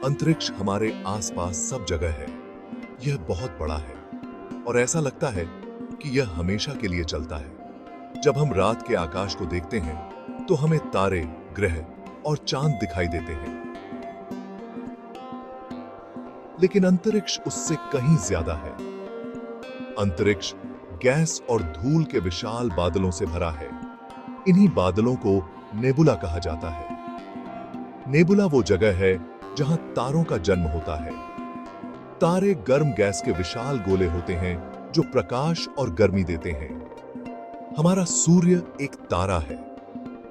अंतरिक्ष हमारे आसपास सब जगह है। यह बहुत बड़ा है और ऐसा लगता है कि यह हमेशा के लिए चलता है। जब हम रात के आकाश को देखते हैं तो हमें तारे, ग्रह और चांद दिखाई देते हैं, लेकिन अंतरिक्ष उससे कहीं ज्यादा है। अंतरिक्ष गैस और धूल के विशाल बादलों से भरा है। इन्हीं बादलों को नेबुला कहा जाता है। नेबुला वो जगह है जहां तारों का जन्म होता है। तारे गर्म गैस के विशाल गोले होते हैं जो प्रकाश और गर्मी देते हैं। हमारा सूर्य एक तारा है।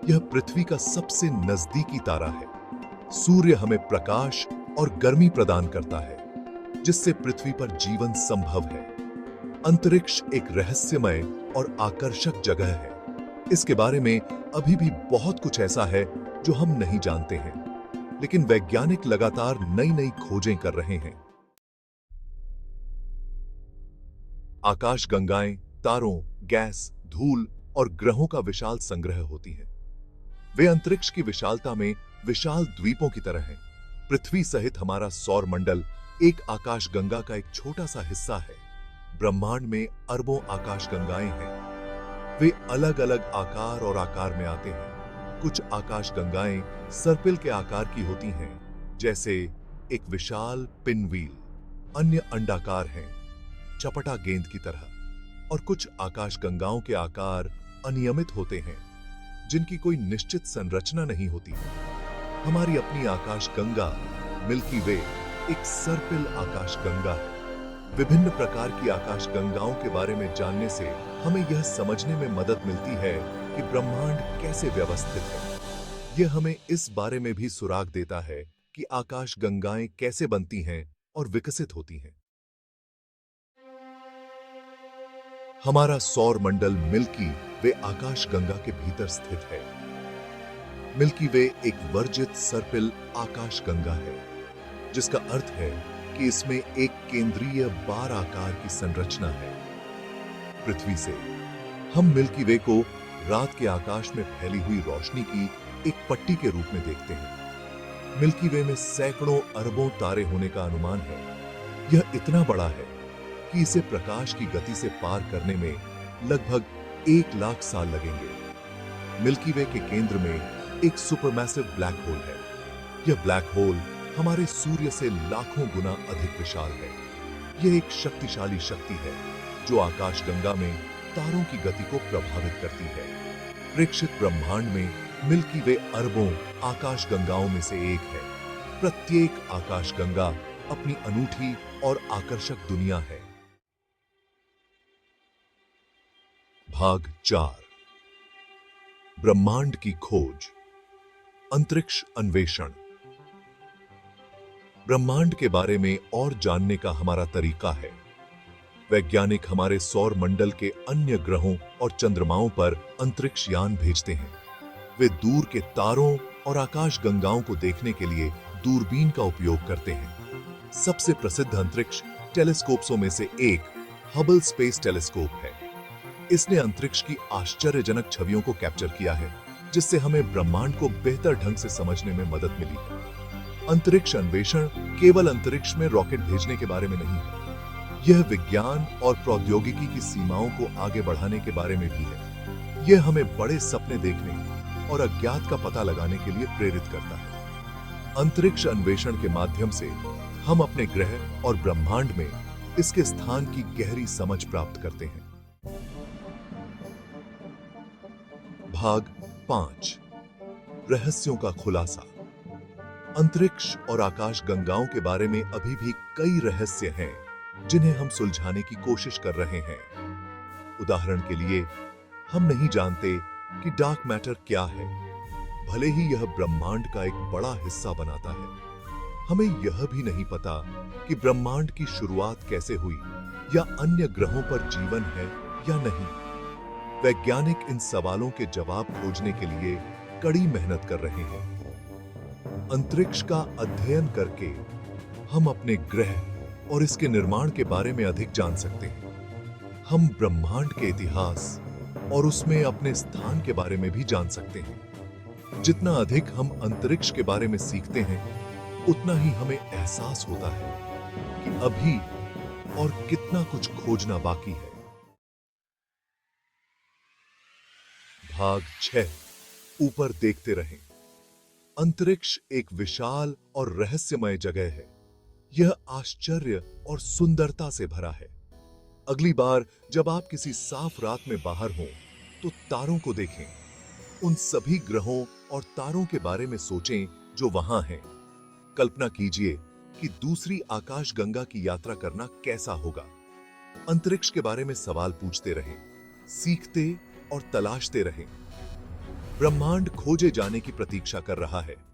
यह पृथ्वी का सबसे नजदीकी तारा है। सूर्य हमें प्रकाश और गर्मी प्रदान करता है, जिससे पृथ्वी पर जीवन संभव है। अंतरिक्ष एक रहस्यमय और आकर्षक जगह है। इसके बारे में अभी भी बहुत कुछ ऐसा है जो हम नहीं जानते हैं, लेकिन वैज्ञानिक लगातार नई नई खोजें कर रहे हैं। आकाशगंगाएं तारों, गैस, धूल और ग्रहों का विशाल संग्रह होती हैं। वे अंतरिक्ष की विशालता में विशाल द्वीपों की तरह हैं। पृथ्वी सहित हमारा सौर मंडल एक आकाशगंगा का एक छोटा सा हिस्सा है। ब्रह्मांड में अरबों आकाशगंगाएं हैं। वे अलग अलग आकार और आकार में आते हैं। कुछ आकाशगंगाएं सर्पिल के आकार की होती हैं, जैसे एक विशाल पिनव्हील। अन्य अंडाकार हैं, चपटा गेंद की तरह। और कुछ आकाशगंगाओं के आकार अनियमित होते हैं, जिनकी कोई निश्चित संरचना नहीं होती है। हमारी अपनी आकाशगंगा मिल्की वे एक सर्पिल आकाशगंगा है। विभिन्न प्रकार की आकाशगंगाओं के बारे में जानने से हमें यह समझने में मदद मिलती है कि ब्रह्मांड कैसे व्यवस्थित है। यह हमें इस बारे में भी सुराग देता है कि आकाशगंगाएं कैसे बनती हैं और विकसित होती हैं। हमारा सौर मंडल मिल्की वे आकाशगंगा के भीतर स्थित है। मिल्की वे एक वर्जित सर्पिल आकाशगंगा है, जिसका अर्थ है कि इसमें एक केंद्रीय बार आकार की संरचना है। पृथ्वी से हम मिल्की वे को रात के आकाश में फैली हुई रोशनी की एक पट्टी के रूप में देखते हैं। मिल्की वे में सैकड़ों अरबों तारे होने का अनुमान है। यह इतना बड़ा है कि इसे प्रकाश की गति से पार करने में लगभग 1 लाख साल लगेंगे। मिल्की वे के केंद्र में एक सुपरमैसिव ब्लैक होल है। यह ब्लैक होल हमारे सूर्य से लाखों गुना अधिक विशाल है। यह एक शक्तिशाली शक्ति है जो आकाशगंगा में तारों की गति को प्रभावित करती है। प्रेक्षित ब्रह्मांड में मिल्की वे अरबों आकाशगंगाओं में से एक है। प्रत्येक आकाशगंगा अपनी अनूठी और आकर्षक दुनिया है। भाग 4 ब्रह्मांड की खोज। अंतरिक्ष अन्वेषण। ब्रह्मांड के बारे में और जानने का हमारा तरीका है। वैज्ञानिक हमारे सौर मंडल के अन्य ग्रहों और चंद्रमाओं पर अंतरिक्ष यान भेजते हैं। वे दूर के तारों और आकाशगंगाओं को देखने के लिए दूरबीन का उपयोग करते हैं। सबसे प्रसिद्ध अंतरिक्ष टेलीस्कोप्सों में से एक हबल स्पेस टेलीस्कोप है। इसने अंतरिक्ष की आश्चर्यजनक छवियों को कैप्चर किया है, जिससे हमें ब्रह्मांड को बेहतर ढंग से समझने में मदद मिली है। अंतरिक्ष अन्वेषण केवल अंतरिक्ष में रॉकेट भेजने के बारे में नहीं है। यह विज्ञान और प्रौद्योगिकी की सीमाओं को आगे बढ़ाने के बारे में भी है। यह हमें बड़े सपने देखने और अज्ञात का पता लगाने के लिए प्रेरित करता है। अंतरिक्ष अन्वेषण के माध्यम से हम अपने ग्रह और ब्रह्मांड में इसके स्थान की गहरी समझ प्राप्त करते हैं। भाग 5 रहस्यों का खुलासा। अंतरिक्ष और आकाशगंगाओं के बारे में अभी भी कई रहस्य हैं जिन्हें हम सुलझाने की कोशिश कर रहे हैं। उदाहरण के लिए, हम नहीं जानते कि डार्क मैटर क्या है, भले ही यह ब्रह्मांड का एक बड़ा हिस्सा बनाता है। हमें यह भी नहीं पता कि ब्रह्मांड की शुरुआत कैसे हुई या अन्य ग्रहों पर जीवन है या नहीं। वैज्ञानिक इन सवालों के जवाब खोजने के लिए कड़ी मेहनत कर रहे हैं। अंतरिक्ष का अध्ययन करके हम अपने ग्रह और इसके निर्माण के बारे में अधिक जान सकते हैं। हम ब्रह्मांड के इतिहास और उसमें अपने स्थान के बारे में भी जान सकते हैं। जितना अधिक हम अंतरिक्ष के बारे में सीखते हैं, उतना ही हमें एहसास होता है कि अभी और कितना कुछ खोजना बाकी है। भाग 6। ऊपर देखते रहें। अंतरिक्ष एक विशाल और रहस्यमय जगह है। यह आश्चर्य और सुंदरता से भरा है। अगली बार जब आप किसी साफ रात में बाहर हों, तो तारों को देखें। उन सभी ग्रहों और तारों के बारे में सोचें जो वहां हैं। कल्पना कीजिए कि दूसरी आकाशगंगा की यात्रा करना कैसा होगा। अंतरिक्ष के बारे में सवाल पूछते रहें, सीखते और तलाशते रहें। ब्रह्मांड खोजे जाने की प्रतीक्षा कर रहा है।